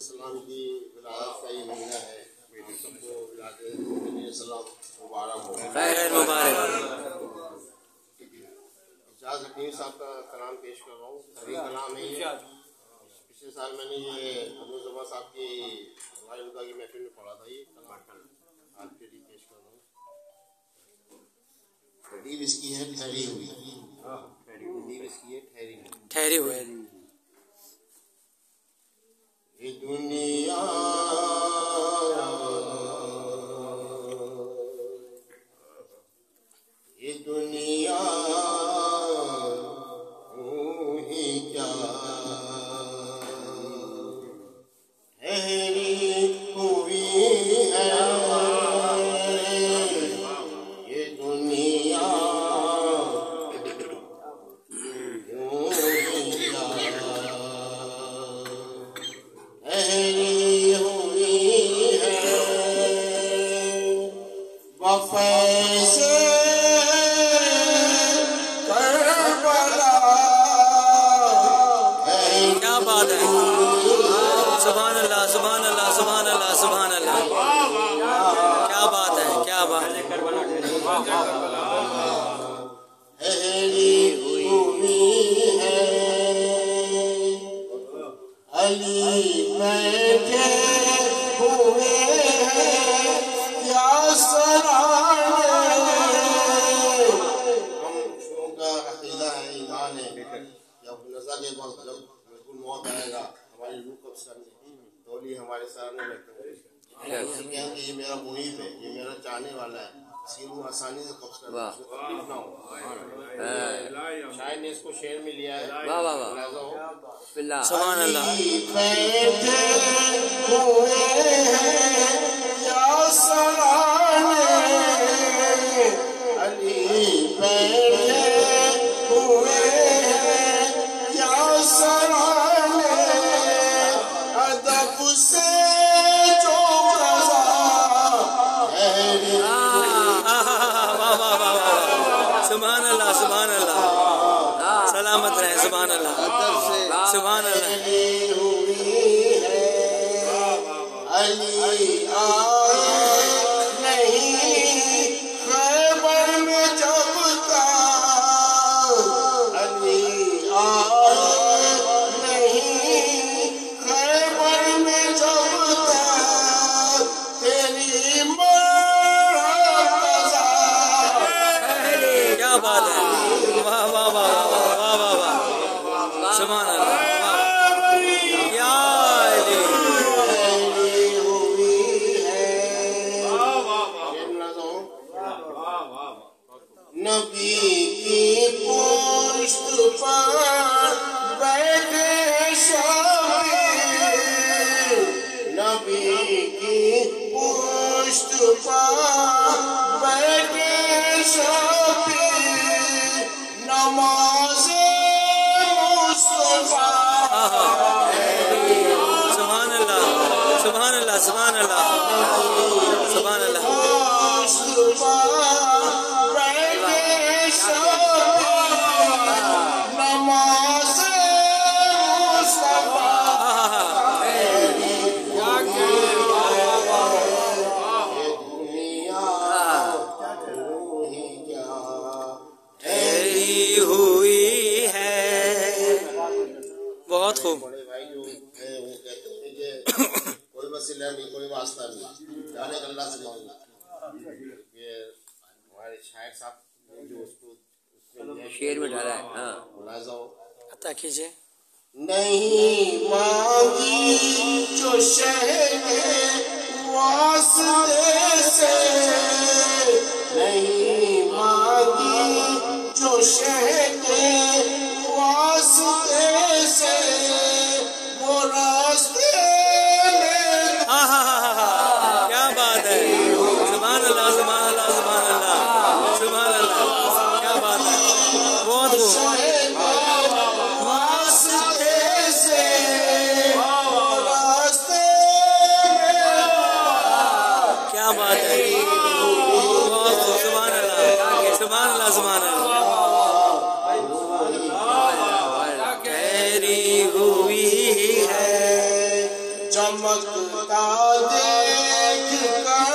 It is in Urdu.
السلام کی ولادت کا یہ مہینہ ہے، سب کو ولادت السلام مبارک ہو، خیر مبارک۔ اعجاز حکیم صاحب کا کلام پیش کر رہا ہوں، صحیح کلام ہے یہ۔ پچھلے سال میں نے یہ ابو زبا صاحب کی والدہ کی محفل میں پڑھا تھا، یہ کلام آج کے لیے پیش کر رہا ہوں۔ ترتیب اس کی ہے ٹھہری ہوئی، ترتیب اس کی ہے ٹھہری ہوئی۔ یہ دنیا یہ دنیا ہی کیا ٹھہری ہوئی ہے، یہ دنیا ٹھہری ہوئی ہے، وفیض کیا بات ہے، سبحان اللہ سبحان اللہ سبحان اللہ سبحان اللہ، کیا بات ہے کیا بات ہے۔ ٹھہری ہوئی ہے، علی بیٹھے ہوئے ہیں یا سرانے۔ ہم شروع کا عقیدہ ہے، ایمان ہے، جب نزا کے وقت جب بالکل موت آئے گا ہماری روح قبض کرنے، تولی ہمارے سامنے بیٹھے ہوئے کہیں کہ یہ میرا محیط ہے، یہ میرا چاہنے والا ہے، اس کی روح آسانی سے قبض کرنا، اس کو تکلیف نہ ہو۔ شاید نے اس کو شعر میں لیا ہے، لہذا ہو سبحان اللہ۔ بیٹھے ہوئے ہیں یا سرانے، علی بیٹھے ہوئے ہیں یا سرانے، ادب سے جو قضا ٹھہری، سبحان اللہ سبحان اللہ، سلامت رہے سبحان اللہ سبحان اللہ۔ ہوئی ہے، علی آئے نہیں خیبر میں جب تک، علی آئے نہیں خیبر میں جب تک، تیری مرتضی۔ کیا بات ہے، واہ واہ واہ واہ واہ واہ، سبحان اللہ، یا علی۔ نبی کی پشت پر بیٹھے شبیر، نبی کی پشت پر بیٹھے شبیر، نماز مصطفیٰ۔ سبحان اللہ سبحان اللہ سبحان اللہ سبحان اللہ۔ پشت پر بیٹھے شبیر، نماز مصطفیٰ۔ ٹھہری ہوئی ہے، بہت خوب۔ بڑے بھائی جو ہیں وہ کہتے ہیں کہ کوئی وسیلہ نہیں، کوئی واسطہ نہیں، جانے کا اللہ سے مانگنا۔ یہ ہمارے شاعر صاحب نے جو اس کو شعر میں ڈالا ہے، ملاحظہ ہو، عطا کیجیے۔ نہیں مانگی جو شہ کے واسطے سے، نہیں مانگی جو شہ کے واسطے سے، وہ راستے میں کیا بات ہے، سبحان اللہ سبحان اللہ سبحان اللہ سبحان اللہ، کیا بات ہے، بہت خوب۔ واسطے سے، وہ راستے میں، کیا بات ہے، بہت خوب، سبحان اللہ سبحان اللہ سبحان اللہ۔ چمکتا دیکھ کر